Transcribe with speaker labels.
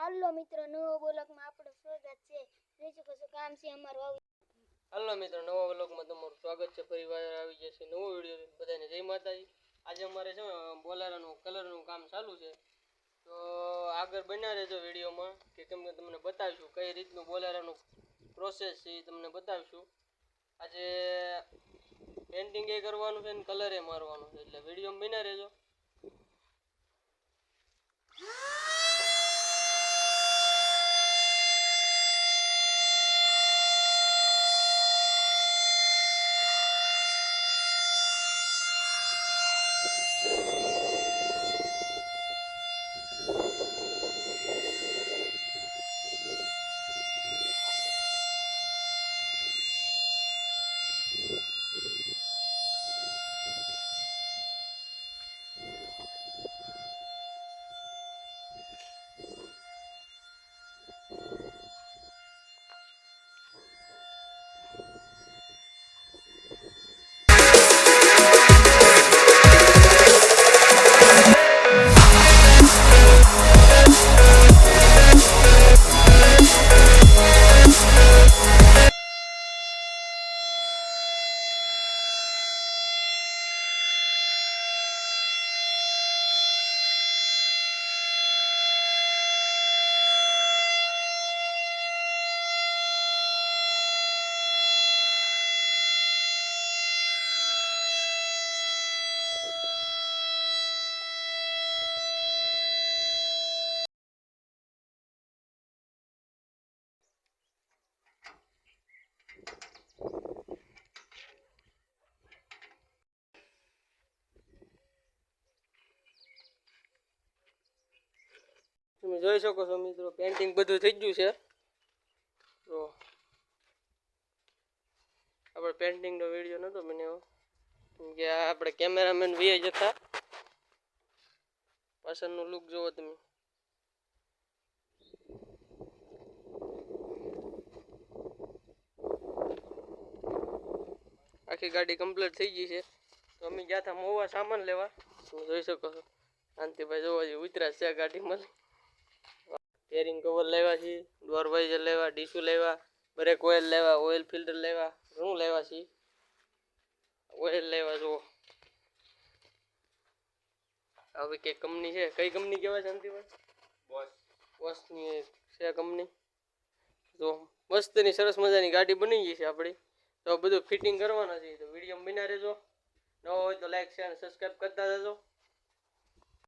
Speaker 1: હાલો મિત્રો, નવો બ્લોગમાં આપણું સ્વાગત છે. જોઈ શકો છો કામ છે અમારું આવું.
Speaker 2: હાલો મિત્રો, નવા બ્લોગમાં તમારું સ્વાગત છે. ફરીવાર આવી જશે નવો વિડીયો. બધાને જય માતાજી. આજે અમારે છે બોલારાનું કલરનું કામ ચાલુ છે, તો આગળ બન્યા રહેજો વિડીયોમાં કે કેમ કે તમને બતાવીશું કઈ રીતનું બોલારાનું પ્રોસેસ છે એ તમને બતાવીશું. આજે પેન્ટિંગ એ કરવાનું છે ને કલર એ મારવાનું છે, એટલે વિડીયોમાં બન્યા રહેજો. તમે જોઈ શકો છો મિત્રો, પેન્ટિંગ બધું થઈ ગયું છે. તો આપણે પેન્ટિંગનો વિડીયો નહોતો બનાવ્યો કેમ કે આપણે કેમેરામેન વીઆઈ જતા. પાછળનું લુક જોવો તમે. આખી ગાડી કમ્પ્લીટ થઈ ગઈ છે. તો અમે ગયા હતા મોવા સામાન લેવા. તમે જોઈ શકો છો શાંતિભાઈ જોવા જઈએ ઉતરા છે ગાડીમાં. સ્ટીયરિંગ કવર લેવા છે, ડોર વાઇઝર લેવા, ડીસુ લેવા, બ્રેક ઓઇલ લેવા, ઓઇલ ફિલ્ટર લેવા, ઘણું લેવા છે. ઓઇલ લેવા જુઓ. હવે કે કંપની છે, કઈ કંપની કહેવાય શાંતિભાઈ? બોસની છે કંપની. જો મસ્તની સરસ મજાની ગાડી બની ગઈ છે આપણી. તો બધું ફિટિંગ કરવાના છે. તો વિડીયો બન્યા રહેજો. નવો હોય તો લાઈક શેર અને સબસ્ક્રાઈબ કરતા જજો.